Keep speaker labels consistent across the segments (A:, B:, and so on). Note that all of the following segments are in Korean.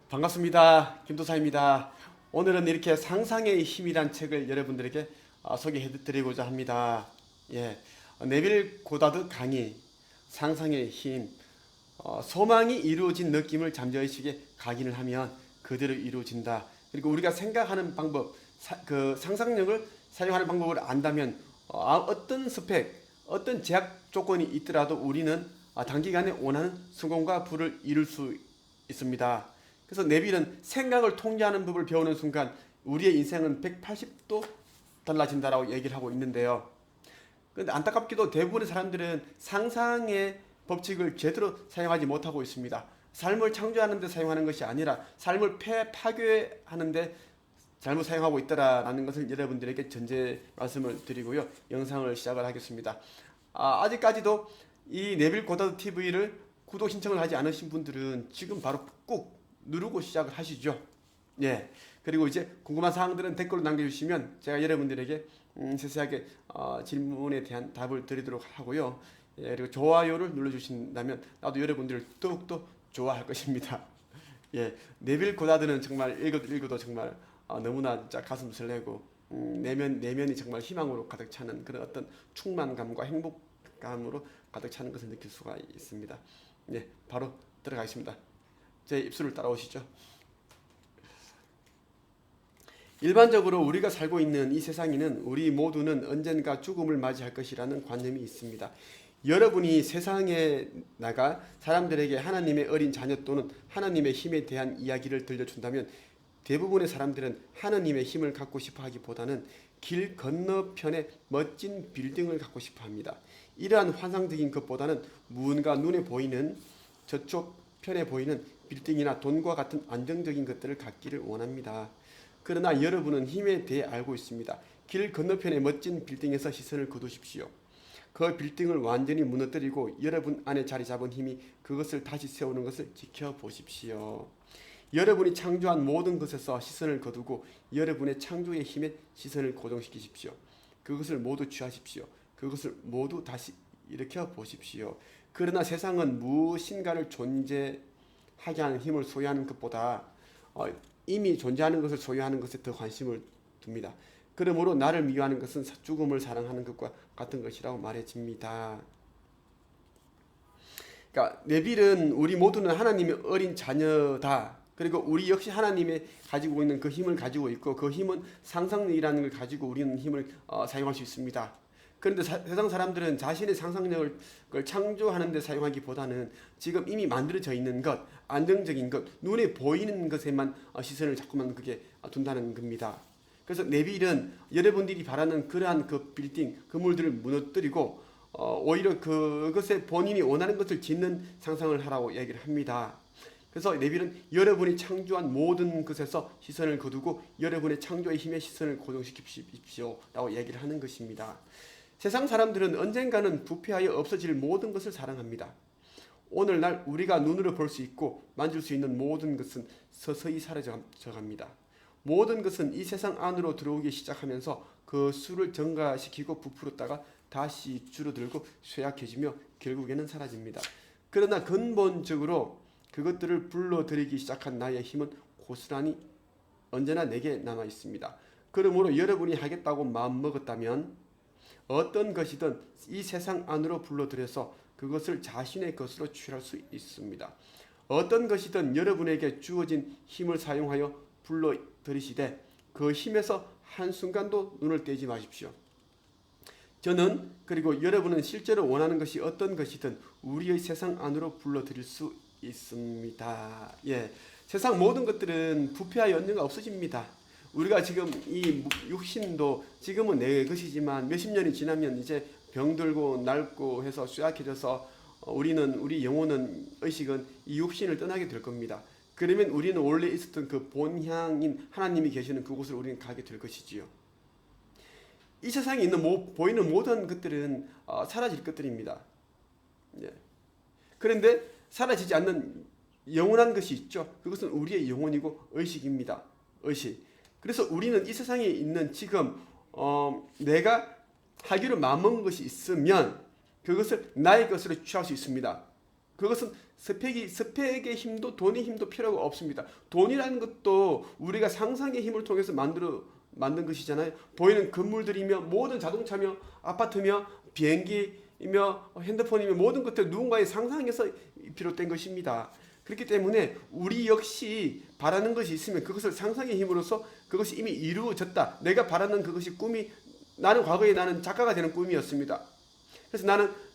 A: 반갑습니다. 김도사입니다. 오늘은 이렇게 상상의 힘이란 책을 여러분들에게 소개해 드리고자 합니다. 네빌 고다드 강의, 상상의 힘, 소망이 이루어진 느낌을 잠재의식에 각인을 하면 그대로 이루어진다. 그리고 우리가 생각하는 방법, 그 상상력을 사용하는 방법을 안다면 어떤 스펙, 어떤 제약 조건이 있더라도 우리는 단기간에 원하는 성공과 부를 이룰 수 있습니다. 그래서 네빌은 생각을 통제하는 법을 배우는 순간 우리의 인생은 180도 달라진다라고 얘기를 하고 있는데요. 그런데 안타깝게도 대부분의 사람들은 상상의 법칙을 제대로 사용하지 못하고 있습니다. 삶을 창조하는 데 사용하는 것이 아니라 삶을 파괴하는 데 잘못 사용하고 있다라는 것을 여러분들에게 전제 말씀을 드리고요. 영상을 시작을 하겠습니다. 아직까지도 이 네빌 고다드 TV를 구독 신청을 하지 않으신 분들은 지금 바로 꾹 누르고 시작을 하시죠. 그리고 이제 궁금한 사항들은 댓글로 남겨주시면 제가 여러분들에게 세세하게 질문에 대한 답을 드리도록 하고요. 그리고 좋아요를 눌러주신다면 나도 여러분들을 더욱더 좋아할 것입니다. 네빌 고다드는 정말 읽어도 정말 너무나 진짜 가슴 설레고 내면이 정말 희망으로 가득 차는 그런 어떤 충만감과 행복감으로 가득 차는 것을 느낄 수가 있습니다. 바로 들어가겠습니다. 제 입술을 따라오시죠. 일반적으로 우리가 살고 있는 이 세상에는 우리 모두는 언젠가 죽음을 맞이할 것이라는 관념이 있습니다. 여러분이 세상에 나가 사람들에게 하나님의 어린 자녀 또는 하나님의 힘에 대한 이야기를 들려준다면 대부분의 사람들은 하나님의 힘을 갖고 싶어 하기보다는 길 건너편에 멋진 빌딩을 갖고 싶어 합니다. 이러한 환상적인 것보다는 무언가 눈에 보이는 저쪽 편에 보이는 빌딩이나 돈과 같은 안정적인 것들을 갖기를 원합니다. 그러나 여러분은 힘에 대해 알고 있습니다. 길 건너편의 멋진 빌딩에서 시선을 거두십시오. 그 빌딩을 완전히 무너뜨리고 여러분 안에 자리 잡은 힘이 그것을 다시 세우는 것을 지켜보십시오. 여러분이 창조한 모든 것에서 시선을 거두고 여러분의 창조의 힘에 시선을 고정시키십시오. 그것을 모두 취하십시오. 그것을 모두 다시 일으켜 보십시오. 그러나 세상은 무엇인가를 존재하게 하는 힘을 소유하는 것보다 이미 존재하는 것을 소유하는 것에 더 관심을 둡니다. 그러므로 나를 미워하는 것은 죽음을 사랑하는 것과 같은 것이라고 말해집니다. 그러니까 네빌은 우리 모두는 하나님의 어린 자녀다. 그리고 우리 역시 하나님의 가지고 있는 그 힘을 가지고 있고 그 힘은 상상력이라는 걸 가지고 우리는 힘을 사용할 수 있습니다. 그런데 세상 사람들은 자신의 상상력을 창조하는 데 사용하기보다는 지금 이미 만들어져 있는 것, 안정적인 것, 눈에 보이는 것에만 시선을 자꾸만 그게 둔다는 겁니다. 그래서 네빌은 여러분들이 바라는 그러한 그 빌딩, 건물들을 무너뜨리고 오히려 그것에 본인이 원하는 것을 짓는 상상을 하라고 얘기를 합니다. 그래서 네빌은 여러분이 창조한 모든 것에서 시선을 거두고 여러분의 창조의 힘에 시선을 고정시키십시오 라고 얘기를 하는 것입니다. 세상 사람들은 언젠가는 부패하여 없어질 모든 것을 사랑합니다. 오늘날 우리가 눈으로 볼 수 있고 만질 수 있는 모든 것은 서서히 사라져갑니다. 모든 것은 이 세상 안으로 들어오기 시작하면서 그 수를 증가시키고 부풀었다가 다시 줄어들고 쇠약해지며 결국에는 사라집니다. 그러나 근본적으로 그것들을 불러들이기 시작한 나의 힘은 고스란히 언제나 내게 남아 있습니다. 그러므로 여러분이 하겠다고 마음먹었다면 어떤 것이든 이 세상 안으로 불러들여서 그것을 자신의 것으로 취할 수 있습니다. 어떤 것이든 여러분에게 주어진 힘을 사용하여 불러들이시되 그 힘에서 한순간도 눈을 떼지 마십시오. 저는 그리고 여러분은 실제로 원하는 것이 어떤 것이든 우리의 세상 안으로 불러들일 수 있습니다. 세상 모든 것들은 부패하여 언젠가 없어집니다. 우리가 지금 이 육신도 지금은 내 것이지만 몇십 년이 지나면 이제 병들고 낡고 해서 쇠약해져서 우리 영혼은 의식은 이 육신을 떠나게 될 겁니다. 그러면 우리는 원래 있었던 그 본향인 하나님이 계시는 그곳을 우리는 가게 될 것이지요. 이 세상에 있는 보이는 모든 것들은 사라질 것들입니다. 그런데 사라지지 않는 영원한 것이 있죠. 그것은 우리의 영혼이고 의식입니다. 의식. 그래서 우리는 이 세상에 있는 지금 내가 하기로 마음먹은 것이 있으면 그것을 나의 것으로 취할 수 있습니다. 그것은 스펙의 힘도 돈의 힘도 필요가 없습니다. 돈이라는 것도 우리가 상상의 힘을 통해서 만든 것이잖아요. 보이는 건물들이며 모든 자동차며 아파트며 비행기이며 핸드폰이며 모든 것들 누군가의 상상에서 비롯된 것입니다. 그렇기 때문에 우리 역시 바라는 것이 있으면 그것을 상상의 힘으로써 그것이 이미 이루어졌다. 내가 바라는 그것이 꿈이 나는 과거에 나는 작가가 되는 꿈이었습니다. 그래서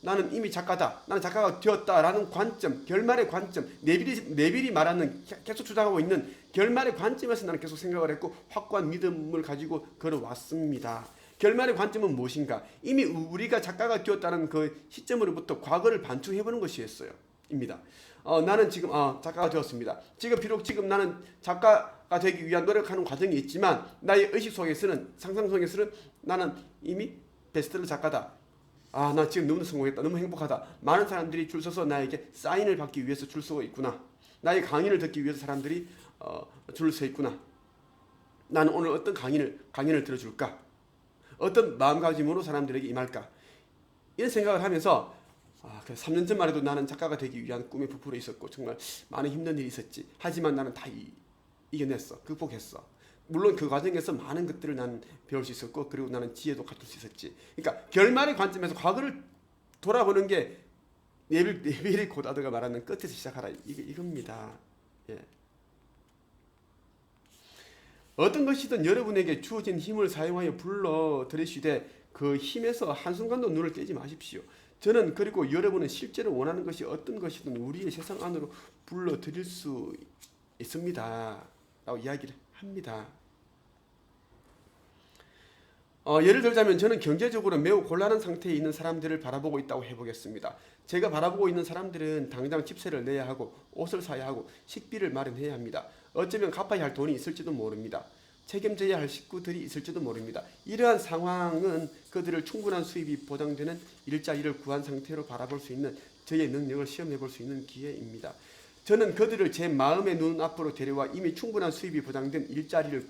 A: 나는 이미 작가다. 나는 작가가 되었다라는 관점, 결말의 관점, 네빌이 말하는 계속 주장하고 있는 결말의 관점에서 나는 계속 생각을 했고 확고한 믿음을 가지고 걸어왔습니다. 결말의 관점은 무엇인가? 이미 우리가 작가가 되었다는 그 시점으로부터 과거를 반추해보는 것이었어요. 입니다. 나는 지금 작가가 되었습니다. 지금 나는 작가가 되기 위한 노력하는 과정이 있지만 나의 의식 속에서는 상상 속에서는 나는 이미 베스트셀러 작가다. 나 지금 너무 성공했다. 너무 행복하다. 많은 사람들이 줄 서서 나에게 사인을 받기 위해서 줄 서고 있구나. 나의 강의를 듣기 위해서 사람들이 줄 서 있구나. 나는 오늘 어떤 강연을 들어줄까? 어떤 마음가짐으로 사람들에게 임할까? 이런 생각을 하면서 3년 전만 해도 나는 작가가 되기 위한 꿈에 부풀어 있었고 정말 많은 힘든 일이 있었지. 하지만 나는 다 이겨냈어. 극복했어. 물론 그 과정에서 많은 것들을 나는 배울 수 있었고 그리고 나는 지혜도 갖출 수 있었지. 그러니까 결말의 관점에서 과거를 돌아보는 게 네빌 고다드가 말하는 끝에서 시작하라 이겁니다. 예. 어떤 것이든 여러분에게 주어진 힘을 사용하여 불러들이시되 그 힘에서 한순간도 눈을 떼지 마십시오. 저는 그리고 여러분은 실제로 원하는 것이 어떤 것이든 우리의 세상 안으로 불러들일 수 있습니다. 라고 이야기를 합니다. 예를 들자면 저는 경제적으로 매우 곤란한 상태에 있는 사람들을 바라보고 있다고 해보겠습니다. 제가 바라보고 있는 사람들은 당장 집세를 내야 하고 옷을 사야 하고 식비를 마련해야 합니다. 어쩌면 갚아야 할 돈이 있을지도 모릅니다. 책임져야 할 식구들이 있을지도 모릅니다. 이러한 상황은 그들을 충분한 수입이 보장되는 일자리를 구한 상태로 바라볼 수 있는 저의 능력을 시험해 볼 수 있는 기회입니다. 저는 그들을 제 마음의 눈앞으로 데려와 이미 충분한 수입이 보장된 일자리를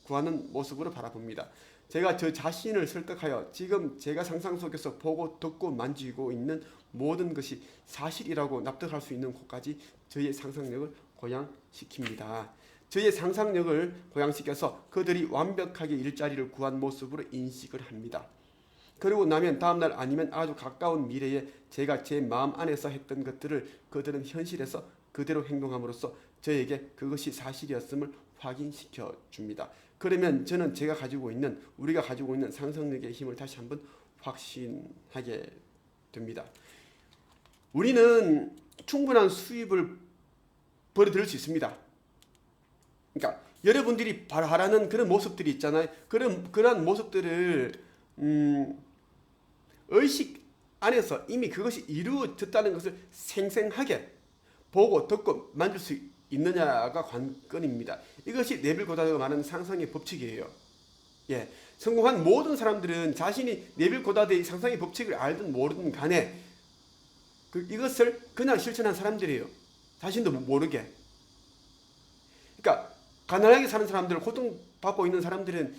A: 구하는 모습으로 바라봅니다. 제가 저 자신을 설득하여 지금 제가 상상 속에서 보고 듣고 만지고 있는 모든 것이 사실이라고 납득할 수 있는 곳까지 저의 상상력을 고양시킵니다. 저의 상상력을 고양시켜서 그들이 완벽하게 일자리를 구한 모습으로 인식을 합니다. 그러고 나면 다음날 아니면 아주 가까운 미래에 제가 제 마음 안에서 했던 것들을 그들은 현실에서 그대로 행동함으로써 저에게 그것이 사실이었음을 확인시켜 줍니다. 그러면 저는 우리가 가지고 있는 상상력의 힘을 다시 한번 확신하게 됩니다. 우리는 충분한 수입을 벌어들일 수 있습니다. 그러니까 여러분들이 바라는 그런 모습들이 있잖아요. 그런 모습들을 의식 안에서 이미 그것이 이루어졌다는 것을 생생하게 보고 듣고 만질 수 있느냐가 관건입니다. 이것이 네빌 고다드가 말하는 상상의 법칙이에요. 예, 성공한 모든 사람들은 자신이 네빌 고다드의 상상의 법칙을 알든 모르든 간에 이것을 그냥 실천한 사람들이에요. 자신도 모르게. 그러니까 가난하게 사는 사람들, 고통받고 있는 사람들은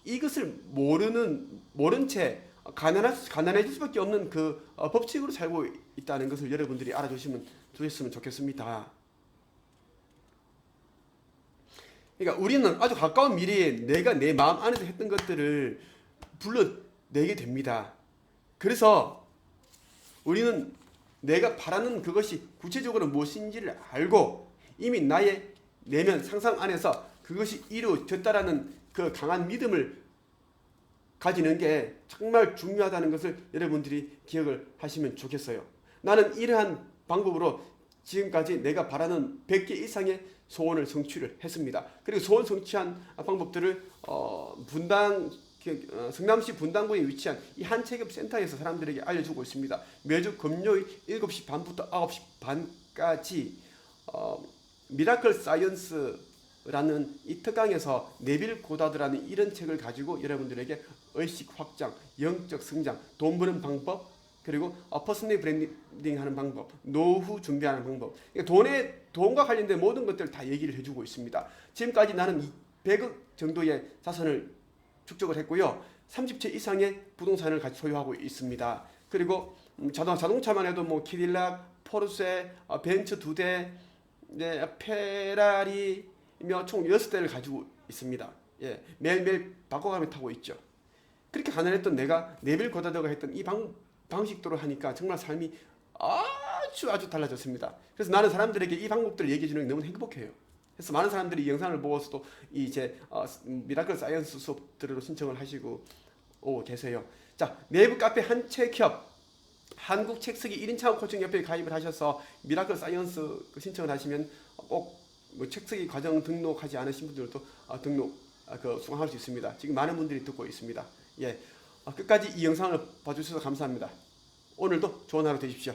A: 이것을 모른 채 가난해질 수밖에 없는 그 법칙으로 살고 있다는 것을 여러분들이 알아주셨으면 좋겠습니다. 그러니까 우리는 아주 가까운 미래에 내가 내 마음 안에서 했던 것들을 불러내게 됩니다. 그래서 우리는 내가 바라는 그것이 구체적으로 무엇인지를 알고 이미 나의 내면 상상 안에서 그것이 이루어졌다라는 그 강한 믿음을 가지는 게 정말 중요하다는 것을 여러분들이 기억을 하시면 좋겠어요. 나는 이러한 방법으로 지금까지 내가 바라는 100개 이상의 소원을 성취를 했습니다. 그리고 소원 성취한 방법들을 성남시 분당구에 위치한 이 한체급센터에서 사람들에게 알려주고 있습니다. 매주 금요일 7시 반부터 9시 반까지 미라클 사이언스라는 이 특강에서 네빌 고다드라는 이런 책을 가지고 여러분들에게 의식 확장, 영적 성장, 돈 버는 방법, 그리고 퍼스널 브랜딩하는 방법, 노후 준비하는 방법, 돈과 관련된 모든 것들을 다 얘기를 해주고 있습니다. 지금까지 나는 100억 정도의 자산을 축적을 했고요. 30채 이상의 부동산을 같이 소유하고 있습니다. 그리고 자동차만 해도 뭐 캐딜락, 포르쉐, 벤츠 2대, 네, 페라리며 총 6대를 가지고 있습니다. 예, 매일매일 바꿔가며 타고 있죠. 그렇게 가난했던 내가 네빌 고다드가 했던 이 방식대로 하니까 정말 삶이 아주 달라졌습니다. 그래서 나는 사람들에게 이 방법들을 얘기해 주는 게 너무 행복해요. 그래서 많은 사람들이 이 영상을 보고서도 이제 미라클 사이언스 수업들로 신청을 하시고 계세요. 자, 네이버 카페 한책협 한국 책쓰기 1인 창업 코칭 협회에 가입을 하셔서 미라클 사이언스 신청을 하시면 꼭 뭐 책쓰기 과정 등록하지 않으신 분들도 등록 수강할 수 있습니다. 지금 많은 분들이 듣고 있습니다. 예, 끝까지 이 영상을 봐주셔서 감사합니다. 오늘도 좋은 하루 되십시오.